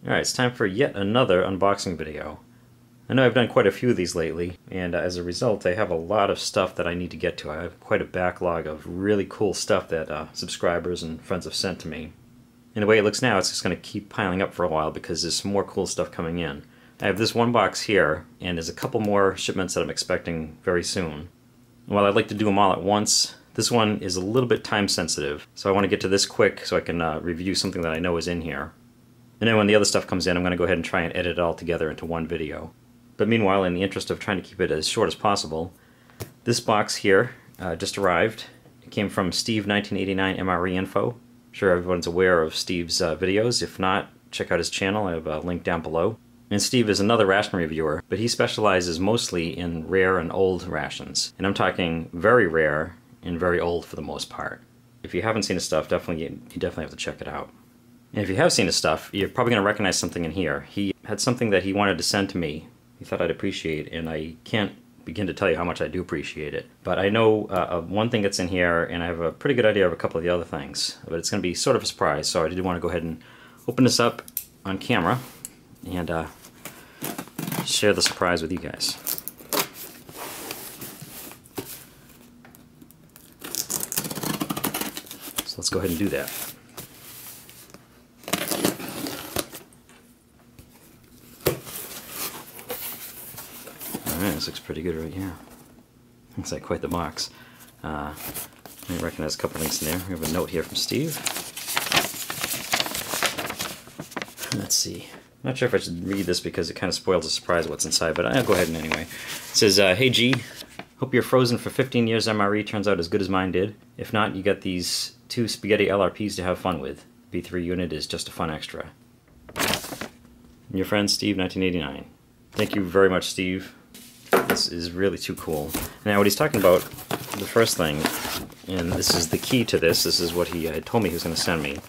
Alright, it's time for yet another unboxing video. I know I've done quite a few of these lately, and as a result I have a lot of stuff that I need to get to. I have quite a backlog of really cool stuff that subscribers and friends have sent to me. And the way it looks now, it's just going to keep piling up for a while because there's some more cool stuff coming in. I have this one box here, and there's a couple more shipments that I'm expecting very soon. And while I'd like to do them all at once, this one is a little bit time sensitive, so I want to get to this quick so I can review something that I know is in here. And then when the other stuff comes in, I'm going to go ahead and try and edit it all together into one video. But meanwhile, in the interest of trying to keep it as short as possible, this box here just arrived. It came from Steve1989 MRE info. I'm sure everyone's aware of Steve's videos. If not, check out his channel. I have a link down below. And Steve is another ration reviewer, but he specializes mostly in rare and old rations. And I'm talking very rare and very old for the most part. If you haven't seen his stuff, you definitely have to check it out. And if you have seen his stuff, you're probably going to recognize something in here. He had something that he wanted to send to me. He thought I'd appreciate, and I can't begin to tell you how much I do appreciate it. But I know of one thing that's in here, and I have a pretty good idea of a couple of the other things. But it's going to be sort of a surprise, so I did want to go ahead and open this up on camera and share the surprise with you guys. So let's go ahead and do that. Alright, this looks pretty good right here. Looks like quite the box. I recognize a couple links in there. We have a note here from Steve. Let's see. I'm not sure if I should read this because it kind of spoils the surprise of what's inside, but I'll go ahead and anyway. It says, hey G, hope your frozen for 15 years MRE turns out as good as mine did. If not, you got these 2 spaghetti LRPs to have fun with. B3 unit is just a fun extra. And your friend Steve1989. Thank you very much, Steve. This is really too cool. Now what he's talking about, the first thing, and this is the key to this is what he had told me he was going to send me. And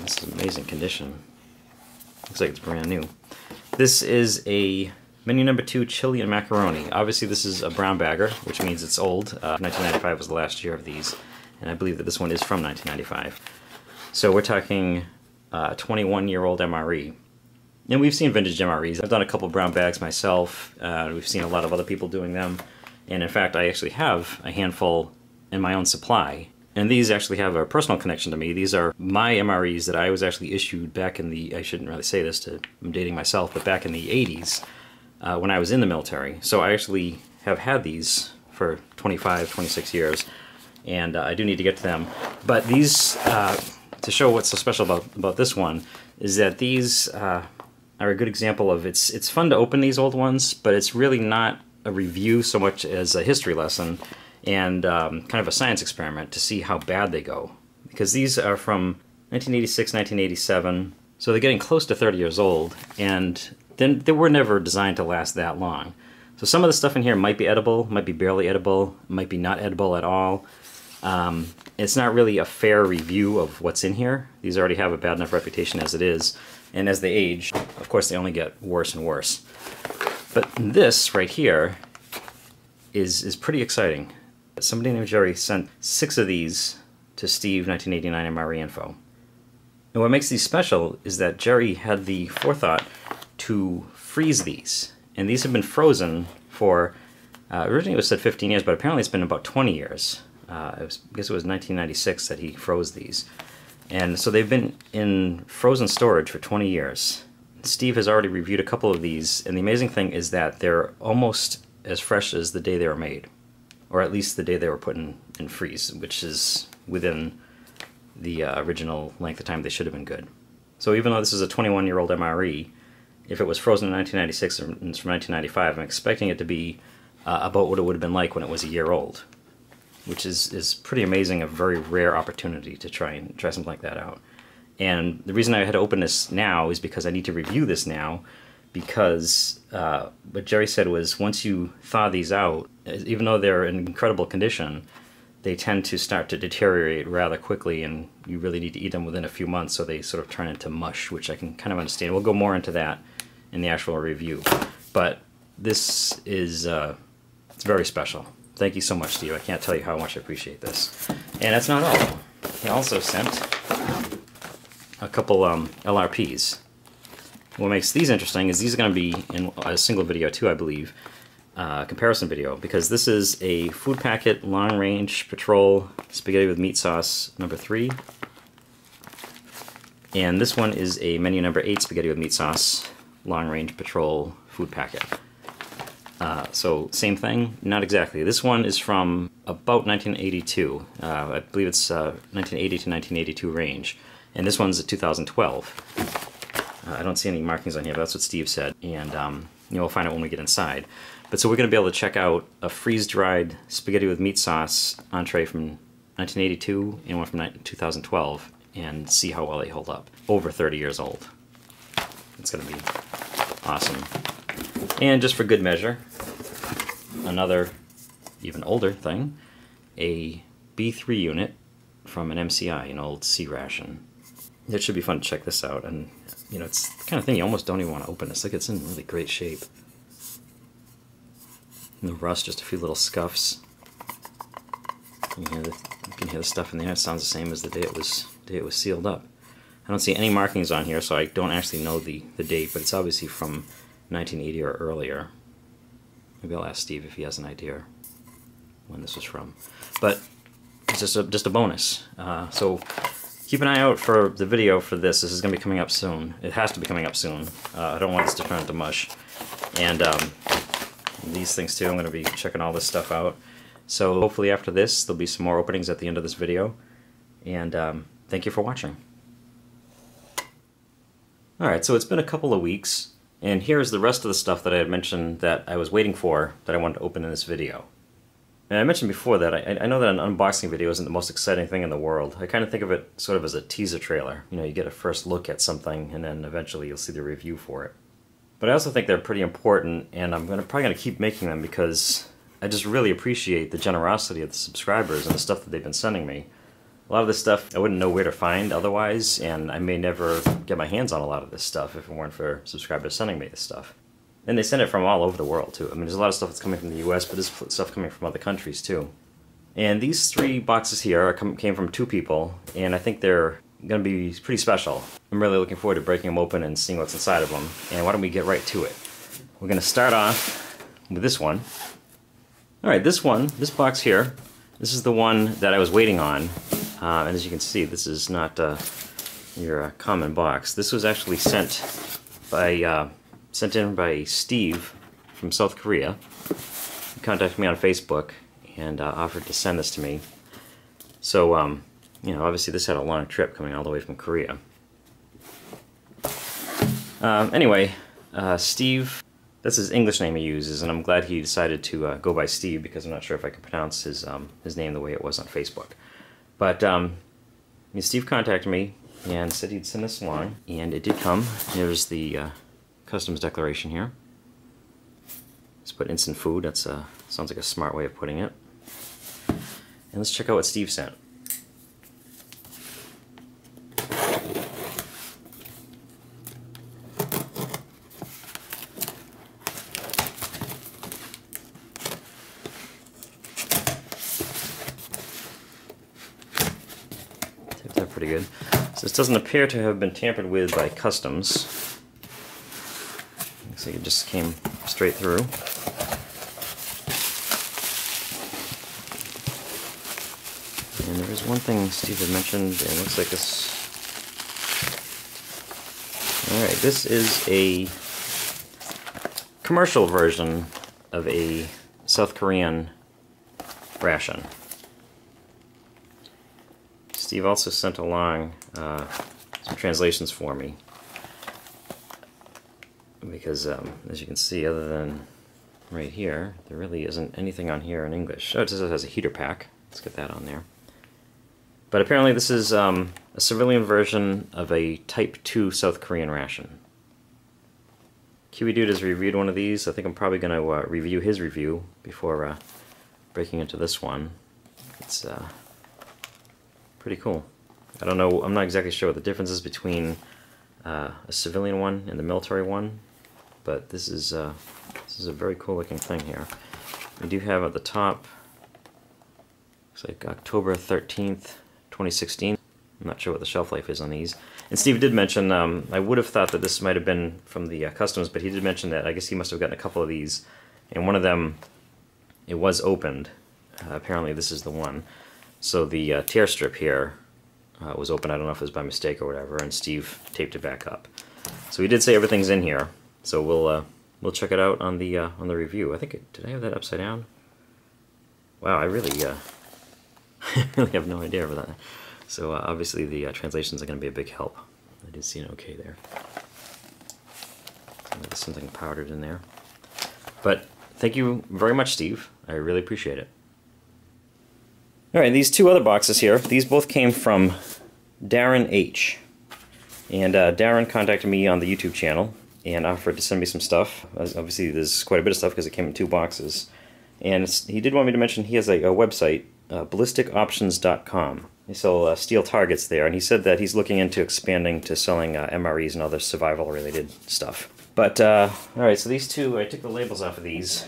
this is amazing condition. Looks like it's brand new. This is a menu number 2 chili and macaroni. Obviously this is a brown bagger, which means it's old. 1995 was the last year of these, and I believe that this one is from 1995. So we're talking 21-year-old MRE. And we've seen vintage MREs. I've done a couple brown bags myself. We've seen a lot of other people doing them. And in fact, I actually have a handful in my own supply. And these actually have a personal connection to me. These are my MREs that I was actually issued back in the, I shouldn't really say this, I'm dating myself, but back in the 80s when I was in the military. So I actually have had these for 25, 26 years. And I do need to get to them. But these, to show what's so special about this one, is that these are a good example of, it's fun to open these old ones, but it's really not a review so much as a history lesson and kind of a science experiment to see how bad they go. Because these are from 1986, 1987, so they're getting close to 30 years old, and then they were never designed to last that long. So some of the stuff in here might be edible, might be barely edible, might be not edible at all. It's not really a fair review of what's in here. These already have a bad enough reputation as it is, and as they age, of course, they only get worse and worse. But this right here is pretty exciting. Somebody named Jerry sent 6 of these to Steve1989 MRE info. And what makes these special is that Jerry had the forethought to freeze these. And these have been frozen for, originally it was said 15 years, but apparently it's been about 20 years. I guess it was 1996 that he froze these. And so they've been in frozen storage for 20 years. Steve has already reviewed a couple of these, and the amazing thing is that they're almost as fresh as the day they were made. Or at least the day they were put in freeze, which is within the original length of time they should have been good. So even though this is a 21-year-old MRE, if it was frozen in 1996 and it's from 1995, I'm expecting it to be about what it would have been like when it was a year old. Which is pretty amazing, a very rare opportunity to try something like that out. And the reason I had to open this now is because I need to review this now, because what Jerry said was once you thaw these out, even though they're in incredible condition, they tend to start to deteriorate rather quickly, and you really need to eat them within a few months so they sort of turn into mush, which I can kind of understand. We'll go more into that in the actual review. But this is it's very special. Thank you so much, Steve. I can't tell you how much I appreciate this. And that's not all. He also sent a couple LRPs. What makes these interesting is these are going to be in a single video too, I believe, comparison video, because this is a food packet long range patrol spaghetti with meat sauce number 3, and this one is a menu number 8 spaghetti with meat sauce long range patrol food packet. So same thing, not exactly. This one is from about 1982. I believe it's 1980 to 1982 range, and this one's 2012. I don't see any markings on here, but that's what Steve said, and we'll find out when we get inside. But so we're going to be able to check out a freeze-dried spaghetti with meat sauce entree from 1982 and one from 2012, and see how well they hold up. Over 30 years old. It's going to be awesome. And just for good measure, another even older thing, a B3 unit from an MCI, an old C ration. It should be fun to check this out, and it's the kind of thing you almost don't even want to open this. Like, it's in really great shape. And the rust, just a few little scuffs. You can hear the stuff in there. It sounds the same as the day it was sealed up. I don't see any markings on here, so I don't actually know the date, but it's obviously from 1980 or earlier. Maybe I'll ask Steve if he has an idea when this was from. But it's just a bonus. So keep an eye out for the video for this. This is going to be coming up soon. It has to be coming up soon. I don't want this to turn into mush. And these things too, I'm going to be checking all this stuff out. So hopefully after this, there'll be some more openings at the end of this video. And thank you for watching. Alright, so it's been a couple of weeks, and here's the rest of the stuff that I had mentioned that I was waiting for that I wanted to open in this video. And I mentioned before that I know that an unboxing video isn't the most exciting thing in the world. I kind of think of it sort of as a teaser trailer. You get a first look at something, and then eventually you'll see the review for it. But I also think they're pretty important, and I'm probably going to keep making them because I just really appreciate the generosity of the subscribers and the stuff that they've been sending me. A lot of this stuff I wouldn't know where to find otherwise, and I may never get my hands on a lot of this stuff if it weren't for subscribers sending me this stuff. And they send it from all over the world, too. I mean, there's a lot of stuff that's coming from the US, but there's stuff coming from other countries, too. And these 3 boxes here came from 2 people, and I think they're going to be pretty special. I'm really looking forward to breaking them open and seeing what's inside of them. And why don't we get right to it? We're going to start off with this one. Alright, this box here, this is the one that I was waiting on. And as you can see, this is not your common box. This was actually sent in by Steve from South Korea. He contacted me on Facebook and offered to send this to me. So, obviously this had a long trip coming all the way from Korea. Anyway, Steve, that's his English name he uses, and I'm glad he decided to go by Steve because I'm not sure if I can pronounce his name the way it was on Facebook. But Steve contacted me and said he'd send this along, and it did come. There's the customs declaration here. Let's put instant food. That sounds like a smart way of putting it. And let's check out what Steve sent. Pretty good. So this doesn't appear to have been tampered with by customs. Looks like it just came straight through. And there was one thing Steve had mentioned, and it looks like this. Alright, this is a commercial version of a South Korean ration. Steve also sent along some translations for me because, as you can see, other than right here, there really isn't anything on here in English. Oh, it just has a heater pack. Let's get that on there. But apparently this is a civilian version of a Type 2 South Korean ration. Kiwi Dude has reviewed one of these. I think I'm probably going to review his review before breaking into this one. It's pretty cool. I don't know, I'm not exactly sure what the difference is between a civilian one and the military one, but this is a very cool looking thing here. We do have at the top, looks like October 13th, 2016. I'm not sure what the shelf life is on these. And Steve did mention, I would have thought that this might have been from the customs, but he did mention that I guess he must have gotten a couple of these, and one of them, it was opened. Apparently this is the one. So the tear strip here was open. I don't know if it was by mistake or whatever, and Steve taped it back up. So he did say everything's in here. So we'll check it out on the review. I think did I have that upside down? Wow, I really really have no idea about that. So obviously the translations are going to be a big help. I did see an okay there. There's something powdered in there. But thank you very much, Steve. I really appreciate it. Alright, these two other boxes here, these both came from Darin H. And Darin contacted me on the YouTube channel and offered to send me some stuff. Obviously there's quite a bit of stuff because it came in 2 boxes. And he did want me to mention he has a website, ballisticoptions.com. They sell steel targets there, and he said that he's looking into expanding to selling MREs and other survival-related stuff. But, alright, so these two, I took the labels off of these.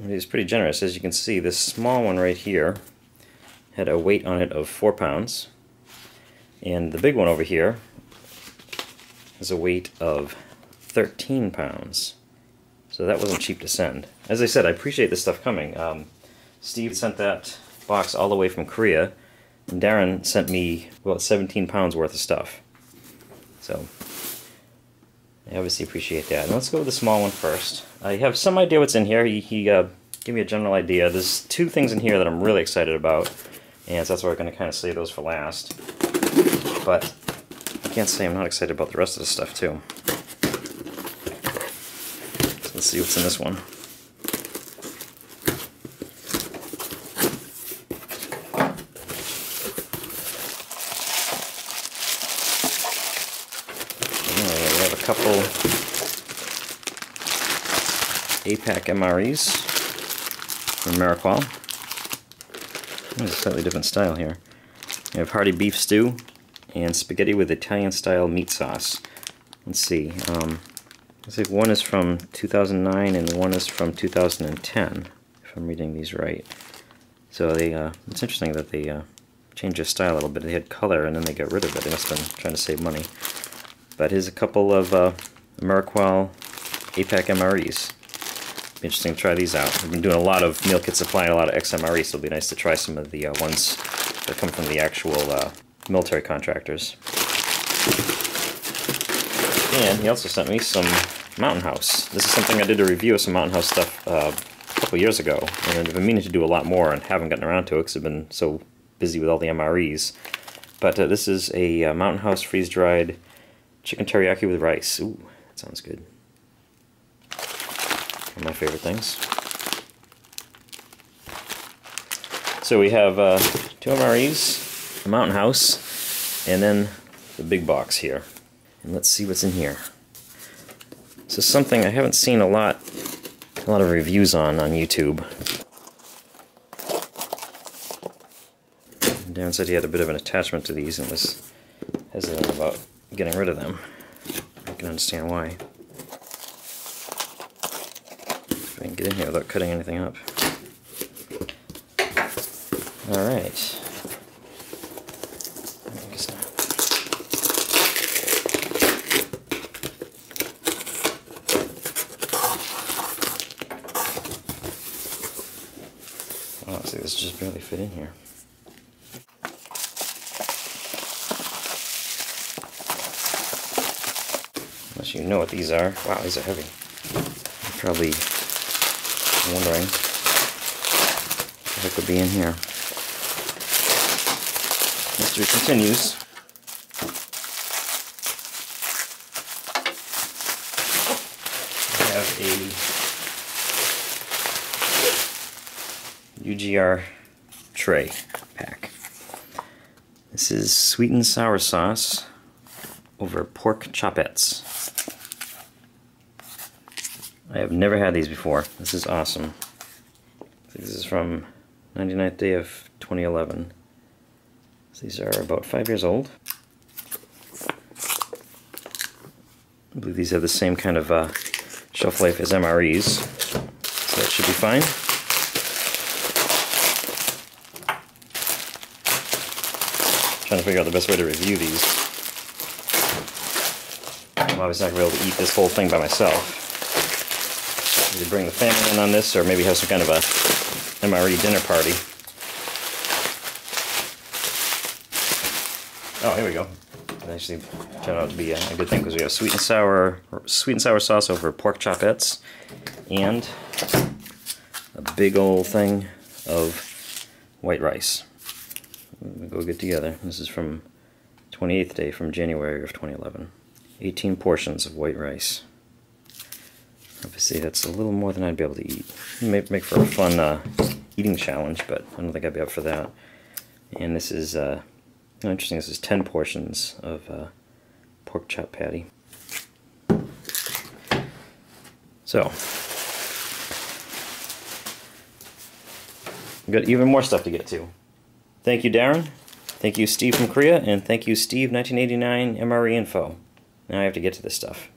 It was pretty generous. As you can see, this small one right here had a weight on it of 4 pounds. And the big one over here has a weight of 13 pounds. So that wasn't cheap to send. As I said, I appreciate this stuff coming. Steve sent that box all the way from Korea, and Darin sent me about 17 pounds worth of stuff. So I obviously appreciate that. And let's go with the small one first. I have some idea what's in here. He gave me a general idea. There's 2 things in here that I'm really excited about, and so that's why we're going to kind of save those for last. But I can't say I'm not excited about the rest of the stuff too. So let's see what's in this one. Couple APAC MREs from Mariqual. There's a slightly different style here. We have hearty beef stew and spaghetti with Italian-style meat sauce. Let's see. Looks like one is from 2009 and one is from 2010, if I'm reading these right. So they, it's interesting that they changed their style a little bit. They had color and then they got rid of it. They must have been trying to save money. But here's a couple of Mariqual APAC MREs. Be interesting to try these out. I've been doing a lot of meal kit supply and a lot of XMREs, so it'll be nice to try some of the ones that come from the actual military contractors. And he also sent me some Mountain House. This is something I did a review of some Mountain House stuff a couple years ago, and I've been meaning to do a lot more and haven't gotten around to it because I've been so busy with all the MREs. But this is a Mountain House freeze-dried chicken teriyaki with rice. Ooh, that sounds good. One of my favorite things. So we have 2 MREs, a Mountain House, and then the big box here. And let's see what's in here. This is something I haven't seen a lot of reviews on YouTube. Darin said he had a bit of an attachment to these and was hesitant about getting rid of them. I can understand why. If I can get in here without cutting anything up. Alright. I guess not. Oh, see, this just barely fit in here. Unless you know what these are. Wow, these are heavy. You're probably wondering what could be in here. Mystery continues. We have a UGR tray pack. This is sweet and sour sauce over pork chopettes. I have never had these before. This is awesome. This is from 99th day of 2011. So these are about 5 years old. I believe these have the same kind of shelf life as MREs, so that should be fine. trying to figure out the best way to review these. I'm obviously not going to be able to eat this whole thing by myself. Either bring the family in on this, or maybe have some kind of a MRE dinner party. Oh, here we go. It actually turned out to be a good thing because we have sweet and sour sauce over pork chopettes, and a big old thing of white rice. We'll go good together. This is from 28th day from January of 2011. 18 portions of white rice. Obviously that's a little more than I'd be able to eat. It may make for a fun eating challenge, but I don't think I'd be up for that. And this is, interesting, this is 10 portions of pork chop patty. So, we've got even more stuff to get to. Thank you, Darin. Thank you, Steve from Korea, and thank you, Steve1989 MRE Info. Now I have to get to this stuff.